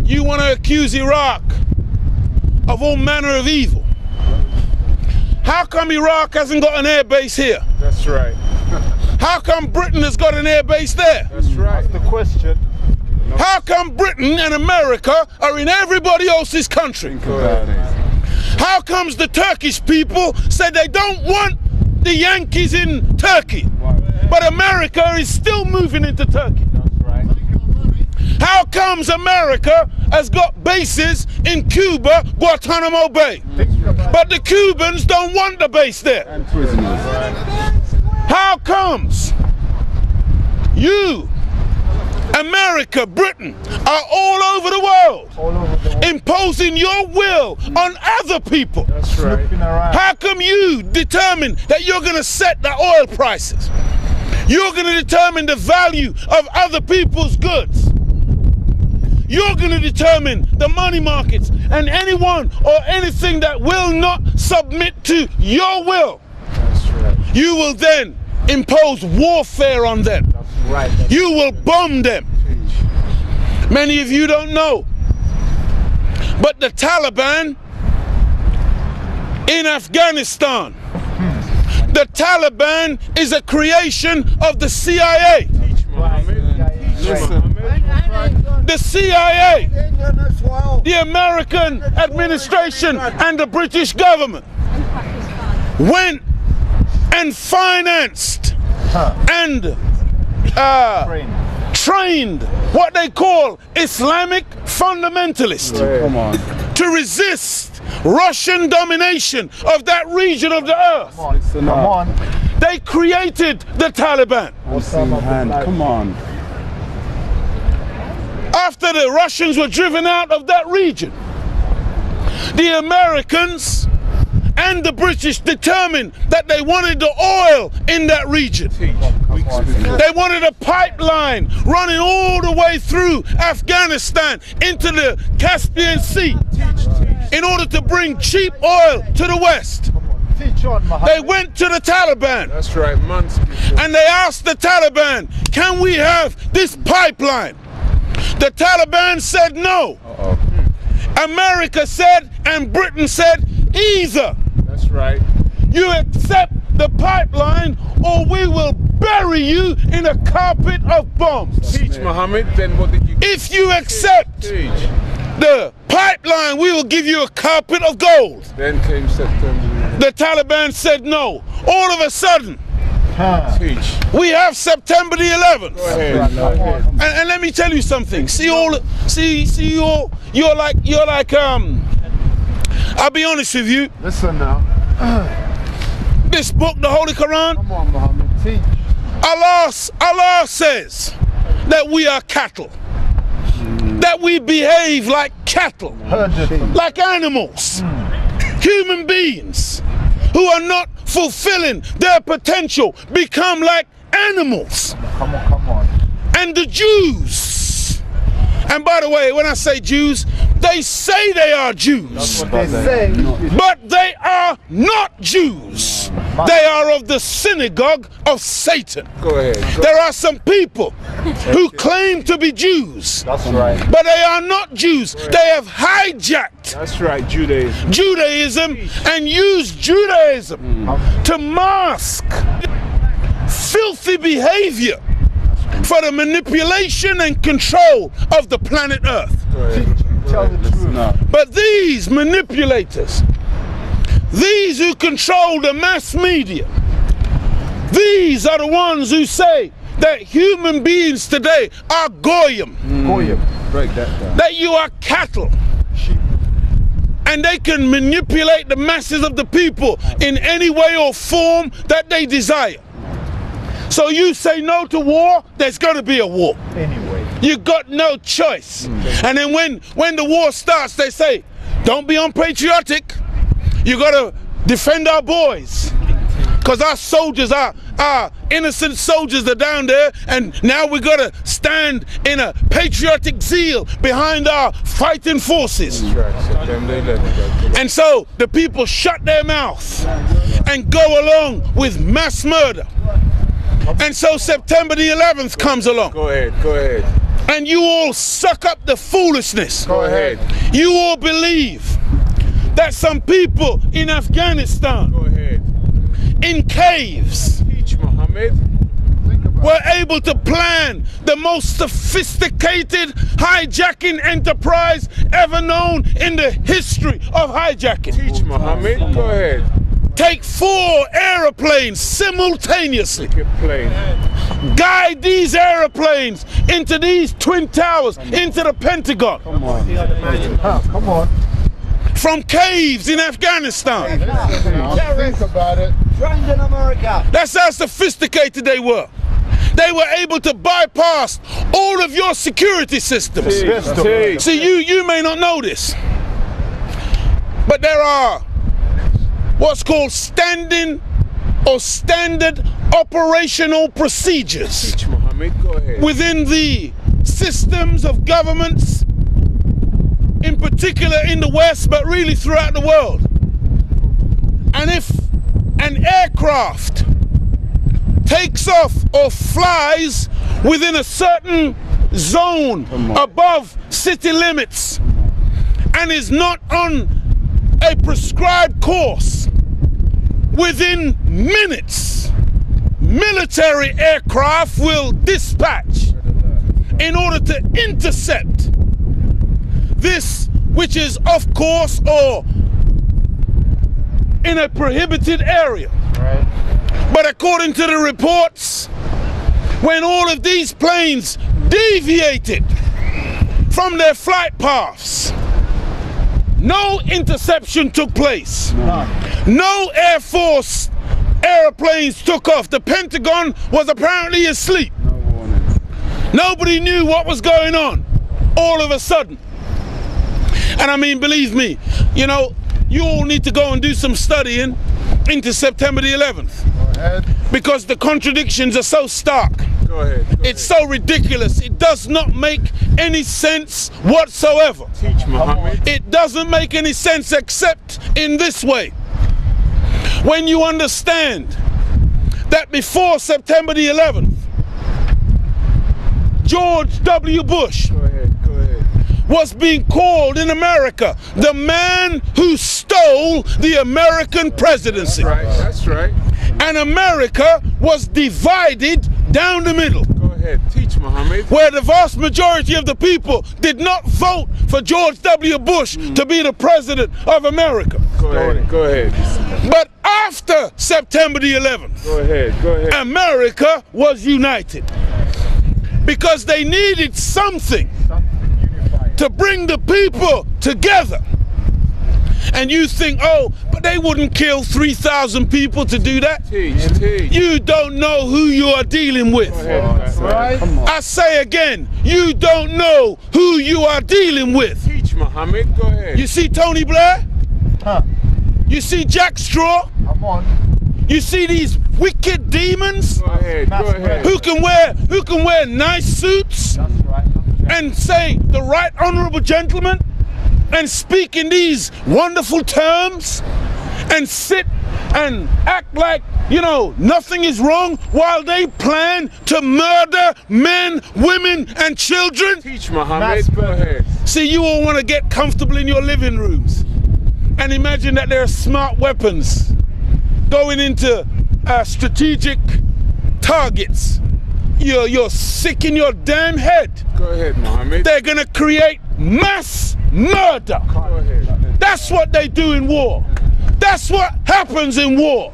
you want to accuse Iraq of all manner of evil. How come Iraq hasn't got an air base here? That's right. How come Britain has got an air base there? That's right. That's the question. How come Britain and America are in everybody else's country? How comes the Turkish people said they don't want the Yankees in Turkey, but America is still moving into Turkey? How comes America has got bases in Cuba, Guantanamo Bay, but the Cubans don't want the base there? And prisoners. How comes you, America, Britain, are all over the world imposing your will on other people? That's right. How come you determine that you're going to set the oil prices? You're going to determine the value of other people's goods. You're going to determine the money markets and anyone or anything that will not submit to your will. That's right. You will then impose warfare on them. That's right. You will bomb them. Many of you don't know, but the Taliban in Afghanistan, the Taliban is a creation of the CIA. The CIA, the American administration and the British government went and financed and trained what they call Islamic fundamentalists to resist Russian domination of that region of the earth. Come on. They created the Taliban. Come on. After the Russians were driven out of that region, the Americans and the British determined that they wanted the oil in that region. They wanted a pipeline running all the way through Afghanistan into the Caspian Sea in order to bring cheap oil to the West. They went to the Taliban. That's right, months before. And they asked the Taliban, can we have this pipeline? The Taliban said no. America said and Britain said either. That's right. You accept the pipeline or we will bury you in a carpet of bombs. Teach Muhammad, then what did you If you accept the pipeline, we will give you a carpet of gold. Then came September. The Taliban said no. All of a sudden, Teach. we have September the 11th. Go ahead. And let me tell you something. You're like I'll be honest with you. Listen now. This book, the Holy Quran, Come on, Muhammad. Teach. Allah says that we are cattle. That we behave like cattle, like animals, human beings who are not fulfilling their potential become like animals. Come on. And the Jews, and by the way, when I say Jews, they say they are Jews, They say. but they are not Jews. They are of the synagogue of Satan. Go ahead. There are some people who claim to be Jews, That's right. but they are not Jews. They have hijacked That's right, Judaism. Judaism and used Judaism to mask filthy behavior for the manipulation and control of the planet Earth. Go ahead. Tell the truth. But these manipulators, these who control the mass media, these are the ones who say that human beings today are goyim, Break that down. that you are cattle, and they can manipulate the masses of the people in any way or form that they desire. So you say no to war, there's going to be a war. Anyway. You got no choice. And then when the war starts, they say, don't be unpatriotic. You got to defend our boys. Because our soldiers, our innocent soldiers are down there, and now we got to stand in a patriotic zeal behind our fighting forces. That's right, September 11th. And so the people shut their mouth and go along with mass murder. And so September the 11th comes along. Go ahead. And you all suck up the foolishness. Go ahead. You all believe that some people in Afghanistan, Go ahead. in caves, Teach, Muhammad. were able to plan the most sophisticated hijacking enterprise ever known in the history of hijacking. Teach, Muhammad. Go ahead. Take 4 airplanes simultaneously, Get plane. guide these airplanes into these twin towers, into the Pentagon, Come on. Come on. from caves in Afghanistan. Think about it. Stranded America. That's how sophisticated they were. They were able to bypass all of your security systems. Teach. See, you may not know this, but there are what's called standing or standard operational procedures Teach, Muhammad. Go ahead. within the systems of governments, in particular in the West, but really throughout the world. And if an aircraft takes off or flies within a certain zone above city limits and is not on a prescribed course, within minutes, military aircraft will dispatch in order to intercept this, which is off course or in a prohibited area. Right. But according to the reports, when all of these planes deviated from their flight paths, no interception took place. No Air Force airplanes took off. The Pentagon was apparently asleep. No warning. Nobody knew what was going on all of a sudden. And I mean, believe me, you know, you all need to go and do some studying into September the 11th, Go ahead. because the contradictions are so stark. Go ahead. Go It's so ridiculous. It does not make any sense whatsoever. ahead. Teach, Muhammad. It doesn't make any sense except in this way. When you understand that before September the 11th, George W. Bush Go ahead. Go ahead. was being called in America the man who stole the American presidency. Right. That's right. And America was divided down the middle, Go ahead. Teach, Muhammad. where the vast majority of the people did not vote for George W. Bush to be the president of America. Go ahead. Go ahead. But after September the 11th, Go ahead. Go ahead. America was united because they needed something to bring the people together. And you think, oh, but they wouldn't kill 3,000 people to do that. Teach. Teach. You don't know who you are dealing with. Go ahead. Right. I say again, you don't know who you are dealing with. Teach, Muhammad. Go ahead. You see Tony Blair? Huh. You see Jack Straw? Come on. You see these wicked demons Go ahead. Go ahead. who can wear nice suits That's right. and say the right honorable gentleman and speak in these wonderful terms and sit and act like, you know, nothing is wrong while they plan to murder men, women, and children. Teach, Muhammad. Go ahead. See, you all want to get comfortable in your living rooms and imagine that there are smart weapons going into strategic targets. You're sick in your damn head. Go ahead, Muhammad. They're gonna create mass murder. Go ahead. That's what they do in war. That's what happens in war.